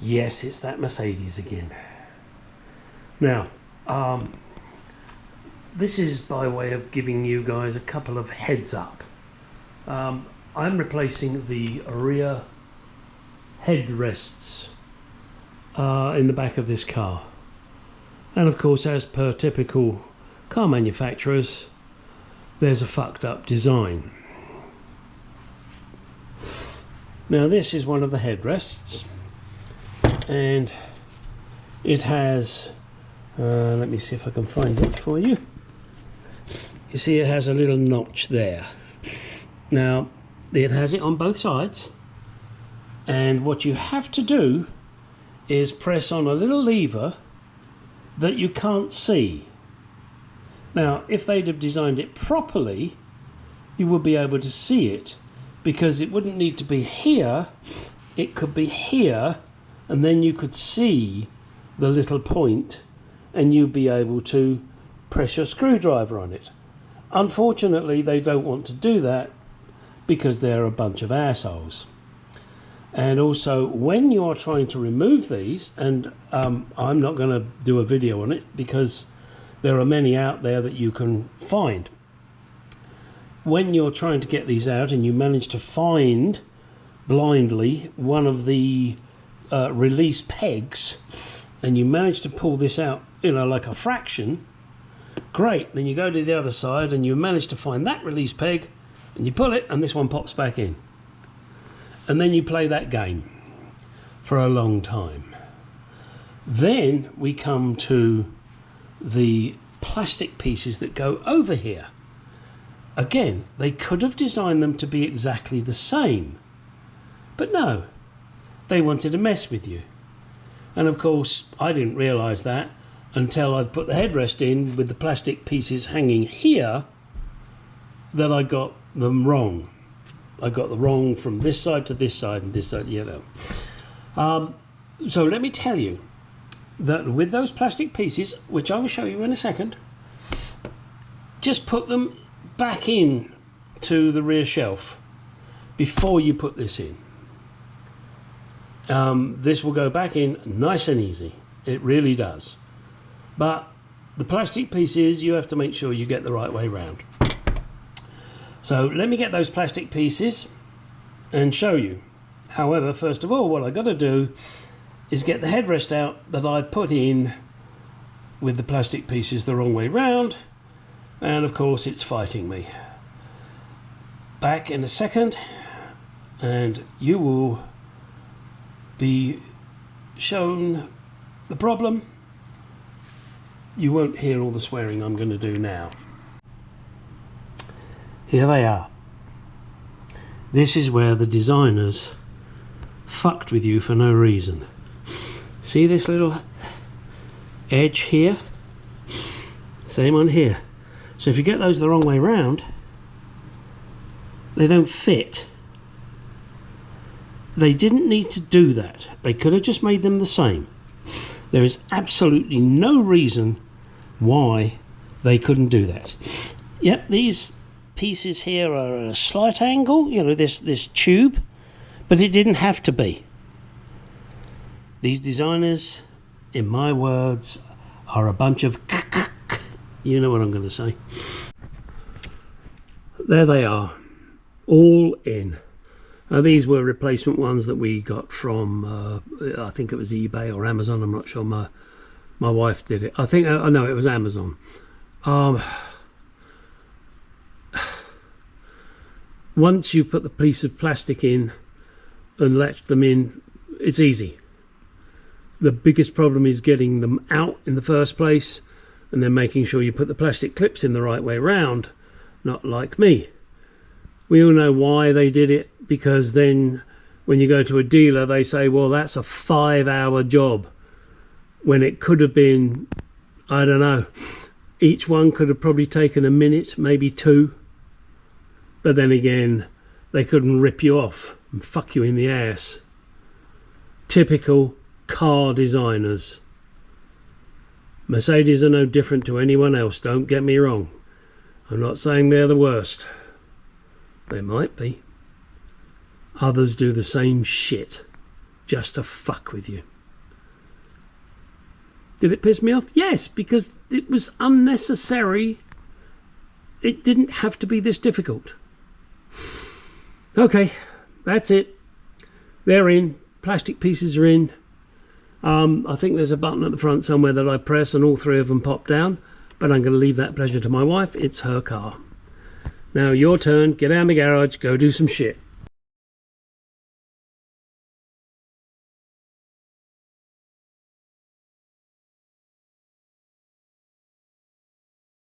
Yes, it's that Mercedes again. Now, this is by way of giving you guys a couple of heads up. I'm replacing the rear headrests in the back of this car. And of course, as per typical car manufacturers, there's a fucked up design. Now this is one of the headrests, and it has, let me see if I can find it for you. You see it has a little notch there. Now it has it on both sides, and what you have to do is press on a little lever that you can't see. Now if they'd have designed it properly, you would be able to see it, because it wouldn't need to be here, it could be here, and then you could see the little point and you'd be able to press your screwdriver on it. Unfortunately, they don't want to do that because they're a bunch of assholes. And also, when you are trying to remove these, and I'm not going to do a video on it because there are many out there that you can find. When you're trying to get these out and you manage to find blindly one of the release pegs, and you manage to pull this out, you know, like a fraction, great. Then you go to the other side and you manage to find that release peg and you pull it and this one pops back in. And then you play that game for a long time. Then we come to the plastic pieces that go over here. Again, they could have designed them to be exactly the same, but no, they wanted to mess with you. And of course, I didn't realise that until I'd put the headrest in with the plastic pieces hanging here, that I got them wrong. I got the wrong from this side to this side and this side, you know. So let me tell you that with those plastic pieces, which I will show you in a second, just put them back in to the rear shelf before you put this in. This will go back in nice and easy. It really does. But the plastic pieces, you have to make sure you get the right way round. So let me get those plastic pieces and show you. However, first of all, what I got to do is get the headrest out that I put in with the plastic pieces the wrong way round, and of course it's fighting me. Back in a second, and you will be shown the problem. You won't hear all the swearing I'm going to do now. Here they are. This is where the designers fucked with you for no reason. See this little edge here? Same on here. So if you get those the wrong way round, they don't fit. They didn't need to do that. They could have just made them the same. There is absolutely no reason why they couldn't do that. Yep, these pieces here are at a slight angle, you know, this tube, but it didn't have to be. These designers, in my words, are a bunch of you know what I'm going to say. There they are, all in. Now, these were replacement ones that we got from I think it was eBay or Amazon. I'm not sure. My wife did it. I think no, it was Amazon. Once you put the piece of plastic in and latch them in, it's easy. The biggest problem is getting them out in the first place, and then making sure you put the plastic clips in the right way round, not like me. We all know why they did it, because then when you go to a dealer they say, well, that's a 5-hour job, when it could have been, I don't know, each one could have probably taken a minute, maybe 2. But then again, they couldn't rip you off and fuck you in the ass. Typical car designers. Mercedes are no different to anyone else, don't get me wrong. I'm not saying they're the worst. They might be. Others do the same shit, just to fuck with you. Did it piss me off? Yes, because it was unnecessary. It didn't have to be this difficult. Okay, that's it. They're in. Plastic pieces are in. I think there's a button at the front somewhere that I press and all three of them pop down. But I'm going to leave that pleasure to my wife. It's her car. Now your turn. Get out of the garage. Go do some shit.